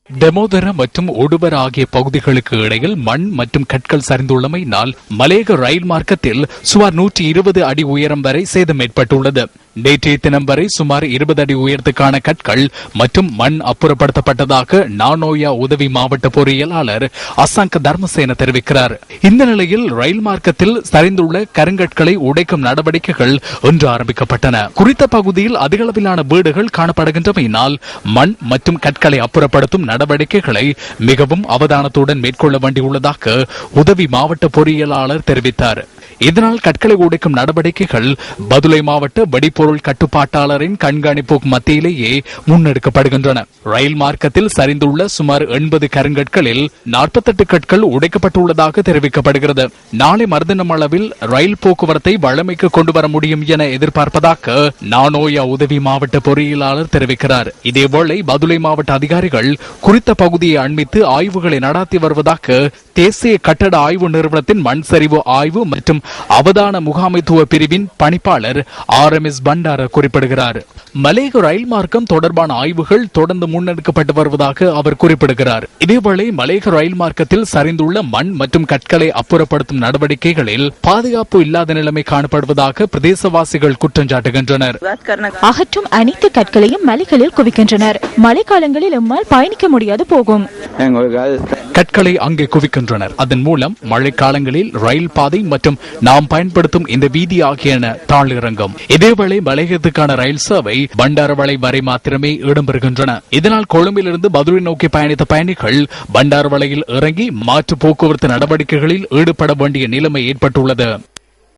டெமோதர மற்றும் ஒடுவர் ஆகிய பகுதிகளுக்கு இடையில் மண் மற்றும் கற்கள் சரிந்துள்ளமையினால் மலையக ரயில் மார்க்கத்தில் சுமார் 120 அடி உயரம் வரை சேதம் ஏற்பட்டுள்ளது. நேற்றைய தினம் வரை சுமார் 20 அடி உயரத்துக்கான கற்கள் மற்றும் மண் அப்புறப்படுத்தப்பட்டதாக நானோயா உதவி மாவட்ட பொறியியலாளர் அசாங்க தர்மசேன தெரிவிக்கிறார். இந்த நிலையில் ரயில் மார்க்கத்தில் சரிந்துள்ள கருங்கற்களை உடைக்கும் நடவடிக்கைகள் இன்று ஆரம்பிக்கப்பட்டன. குறித்த பகுதியில் அதிகளவிலான வீடுகள் காணப்படுகின்றமையினால் மண் மற்றும் கற்களை அப்புறப்படுத்தும் நடவடிக்கைகளை மிகவும் அவதானத்துடன் மேற்கொள்ள வேண்டியுள்ளதாக உதவி மாவட்ட பொறியியலாளர் தெரிவித்தார். இதனால் கற்களை உடைக்கும் நடவடிக்கைகள் பதுளை மாவட்ட வெடிப்பொருள் கட்டுப்பாட்டாளரின் கண்காணிப்பு மத்தியிலேயே முன்னெடுக்கப்படுகின்றன. ரயில் மார்க்கத்தில் சரிந்துள்ள சுமார் 80 கருங்கற்களில் 48 கற்கள் உடைக்கப்பட்டுள்ளதாக தெரிவிக்கப்படுகிறது. நாளை மறுதினம் அளவில் ரயில் போக்குவரத்தை வழமைக்கு கொண்டு வர முடியும் என எதிர்பார்ப்பதாக நானோயா உதவி மாவட்ட பொறியியலாளர் தெரிவிக்கிறார். இதேவேளை பதுளை மாவட்ட அதிகாரிகள் குறித்த பகுதியை அண்மித்து ஆய்வுகளை நடாத்தி வருவதாக தேசிய கட்டட ஆய்வு நிறுவனத்தின் மண் சரிவு ஆய்வு மற்றும் அவதான முகாமைத்துவ பிரிவின் பணிப்பாளர் RMS பண்டார குறிப்பிடுகிறார். மலையக ரயில் மார்க்கம் தொடர்பான ஆய்வுகள் தொடர்ந்து முன்னெடுக்கப்பட்டு வருவதாக அவர் குறிப்பிடுகிறார். இதேவேளை மலையக ரயில் மார்க்கத்தில் சரிந்துள்ள மண் மற்றும் கற்களை அப்புறப்படுத்தும் நடவடிக்கைகளில் பாதுகாப்பு இல்லாத நிலைமை காணப்படுவதாக பிரதேசவாசிகள் குற்றம் சாட்டுகின்றனர். அகற்றும் அனைத்து கற்களையும் மலைகளில் குவிக்கின்றனர். மழைக்காலங்களில் எம்மால் பயணிக்க முடியாது போகும். கற்களை அங்கே குவிக்கின்றனர். அதன் மூலம் மழைக்காலங்களில் ரயில் பாதை மற்றும் நாம் பயன்படுத்தும் இந்த வீதி ஆகியன தாழிறங்கும். இதேவேளை மலையகத்துக்கான ரயில் சேவை பண்டாரவளை வரை மாத்திரமே இடம்பெறுகின்றன. இதனால் கொழும்பிலிருந்து பதுளை நோக்கி பயணித்த பயணிகள் பண்டாரவளையில் இறங்கி மாற்று போக்குவரத்து நடவடிக்கைகளில் ஈடுபட வேண்டிய நிலைமை ஏற்பட்டுள்ளது.